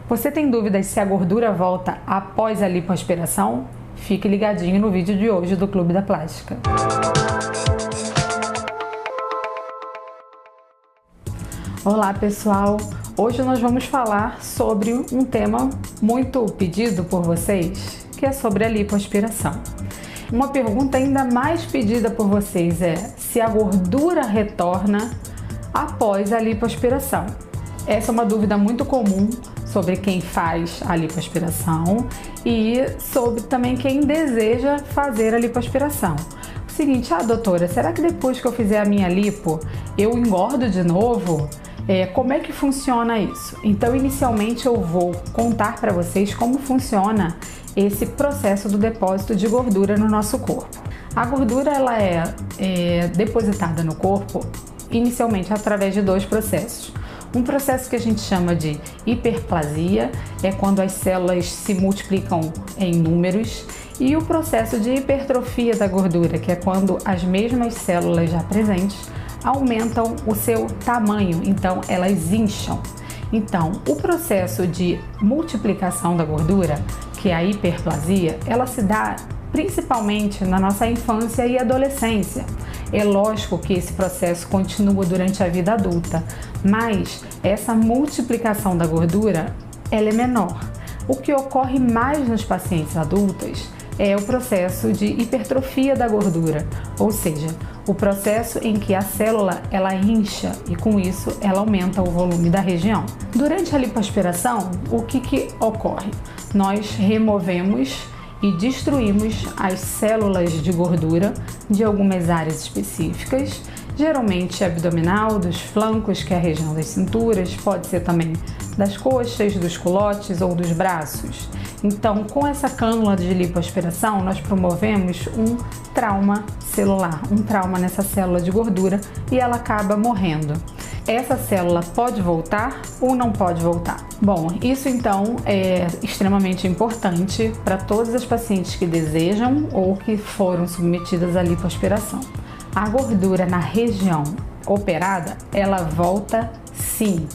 Você tem dúvidas se a gordura volta após a lipoaspiração? Fique ligadinho no vídeo de hoje do Clube da Plástica. Olá pessoal, hoje nós vamos falar sobre um tema muito pedido por vocês, que é sobre a lipoaspiração. Uma pergunta ainda mais pedida por vocês é se a gordura retorna após a lipoaspiração. Essa é uma dúvida muito comum sobre quem faz a lipoaspiração e sobre também quem deseja fazer a lipoaspiração. O seguinte, doutora, será que depois que eu fizer a minha lipo, eu engordo de novo? Como é que funciona isso? Então, inicialmente eu vou contar para vocês como funciona esse processo do depósito de gordura no nosso corpo. A gordura ela é depositada no corpo inicialmente através de dois processos. Um processo que a gente chama de hiperplasia, é quando as células se multiplicam em números, e o processo de hipertrofia da gordura, que é quando as mesmas células já presentes aumentam o seu tamanho, então elas incham. Então, o processo de multiplicação da gordura, que é a hiperplasia, ela se dá principalmente na nossa infância e adolescência. É lógico que esse processo continua durante a vida adulta, mas essa multiplicação da gordura ela é menor. O que ocorre mais nos pacientes adultos é o processo de hipertrofia da gordura, ou seja, o processo em que a célula ela incha e com isso ela aumenta o volume da região. Durante a lipoaspiração, o que ocorre? Nós removemos e destruímos as células de gordura de algumas áreas específicas, geralmente abdominal, dos flancos, que é a região das cinturas, pode ser também das coxas, dos culotes ou dos braços. Então, com essa cânula de lipoaspiração, nós promovemos um trauma celular, um trauma nessa célula de gordura e ela acaba morrendo. Essa célula pode voltar ou não pode voltar? Bom, isso então é extremamente importante para todas as pacientes que desejam ou que foram submetidas à lipoaspiração. A gordura na região operada, ela volta sim.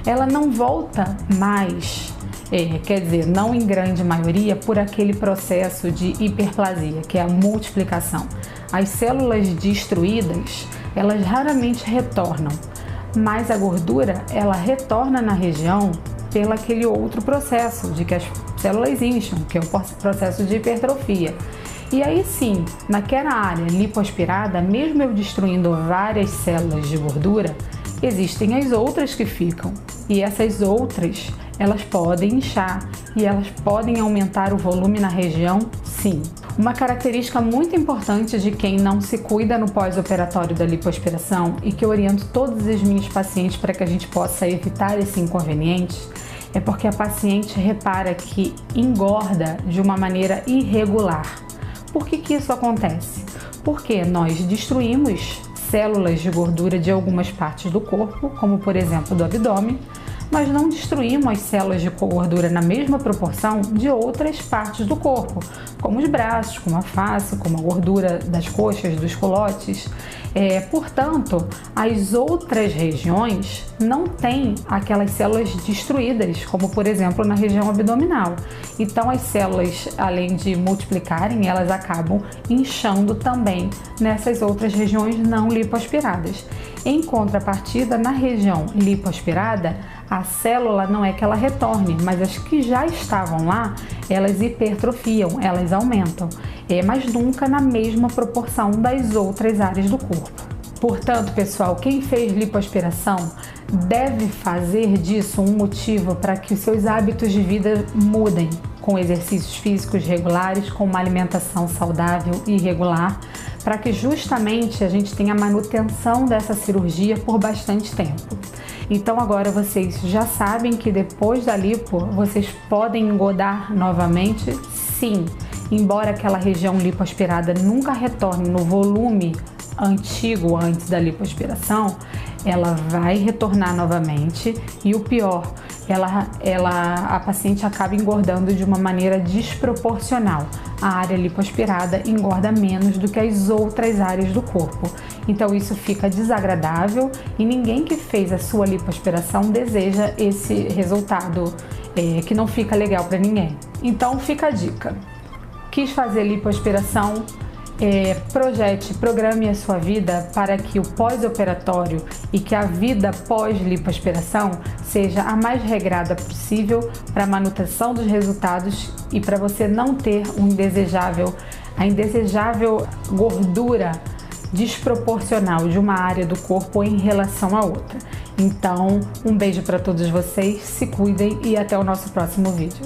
Ela não volta mais, quer dizer, não em grande maioria, por aquele processo de hiperplasia, que é a multiplicação. As células destruídas, elas raramente retornam, mas a gordura, ela retorna na região pelo aquele outro processo, de que as células incham, que é o processo de hipertrofia. E aí sim, naquela área lipoaspirada, mesmo eu destruindo várias células de gordura, existem as outras que ficam. E essas outras, elas podem inchar e elas podem aumentar o volume na região, sim. Uma característica muito importante de quem não se cuida no pós-operatório da lipoaspiração e que eu oriento todos os meus pacientes para que a gente possa evitar esse inconveniente é porque a paciente repara que engorda de uma maneira irregular. Por que isso acontece? Porque nós destruímos células de gordura de algumas partes do corpo, como por exemplo do abdômen, mas não destruímos as células de gordura na mesma proporção de outras partes do corpo, como os braços, como a face, como a gordura das coxas, dos culotes. Portanto, as outras regiões não têm aquelas células destruídas, como por exemplo na região abdominal. Então as células, além de multiplicarem, elas acabam inchando também nessas outras regiões não lipoaspiradas. Em contrapartida, na região lipoaspirada, a célula não é que ela retorne, mas as que já estavam lá, elas hipertrofiam, elas aumentam, mas nunca na mesma proporção das outras áreas do corpo. Portanto, pessoal, quem fez lipoaspiração deve fazer disso um motivo para que os seus hábitos de vida mudem, com exercícios físicos regulares, com uma alimentação saudável e regular, para que justamente a gente tenha manutenção dessa cirurgia por bastante tempo. Então agora vocês já sabem que depois da lipo vocês podem engordar novamente? Sim, embora aquela região lipoaspirada nunca retorne no volume antigo antes da lipoaspiração, ela vai retornar novamente e o pior, a paciente acaba engordando de uma maneira desproporcional. A área lipoaspirada engorda menos do que as outras áreas do corpo. Então isso fica desagradável e ninguém que fez a sua lipoaspiração deseja esse resultado que não fica legal para ninguém. Então fica a dica. Quis fazer lipoaspiração? Programe a sua vida para que o pós-operatório e que a vida pós-lipoaspiração seja a mais regrada possível para a manutenção dos resultados e para você não ter a indesejável gordura desproporcional de uma área do corpo em relação à outra. Então, um beijo para todos vocês, se cuidem e até o nosso próximo vídeo.